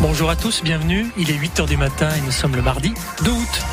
Bonjour à tous, bienvenue. Il est 8h du matin et nous sommes le mardi 2 août.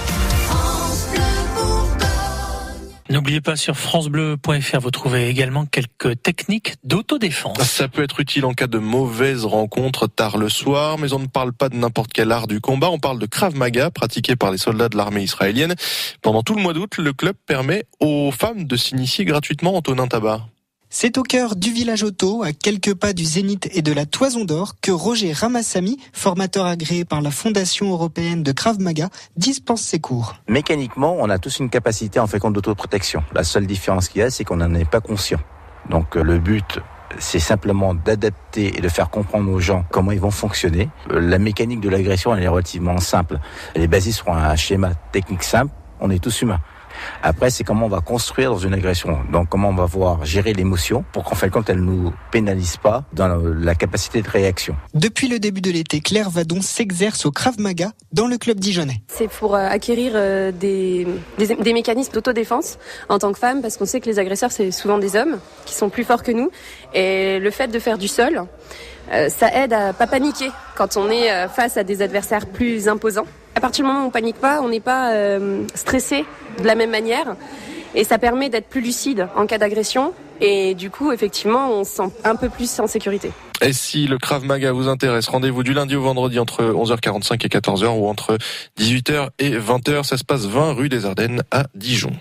N'oubliez pas, sur francebleu.fr, vous trouvez également quelques techniques d'autodéfense. Ça peut être utile en cas de mauvaise rencontre tard le soir, mais on ne parle pas de n'importe quel art du combat. On parle de Krav Maga, pratiqué par les soldats de l'armée israélienne. Pendant tout le mois d'août, le club permet aux femmes de s'initier gratuitement. Antonin Tabar. C'est au cœur du village auto, à quelques pas du Zénith et de la Toison d'Or, que Roger Ramassamy, formateur agréé par la Fondation européenne de Krav Maga, dispense ses cours. Mécaniquement, on a tous une capacité en fécond d'autoprotection. La seule différence qu'il y a, c'est qu'on n'en est pas conscient. Donc le but, c'est simplement d'adapter et de faire comprendre aux gens comment ils vont fonctionner. La mécanique de l'agression, elle est relativement simple. Elle est basée sur un schéma technique simple. On est tous humains. Après, c'est comment on va construire dans une agression. Donc, comment on va pouvoir gérer l'émotion pour qu'en fin de compte, elle nous pénalise pas dans la capacité de réaction. Depuis le début de l'été, Claire Vadon s'exerce au Krav Maga dans le club dijonnais. C'est pour acquérir des mécanismes d'autodéfense en tant que femme, parce qu'on sait que les agresseurs, c'est souvent des hommes qui sont plus forts que nous. Et le fait de faire du sol, ça aide à pas paniquer quand on est face à des adversaires plus imposants. À partir du moment où on panique pas, on n'est pas stressé de la même manière, et ça permet d'être plus lucide en cas d'agression, et du coup effectivement on se sent un peu plus en sécurité. Et si le Krav Maga vous intéresse, rendez-vous du lundi au vendredi entre 11h45 et 14h ou entre 18h et 20h. Ça se passe 20 rue des Ardennes à Dijon.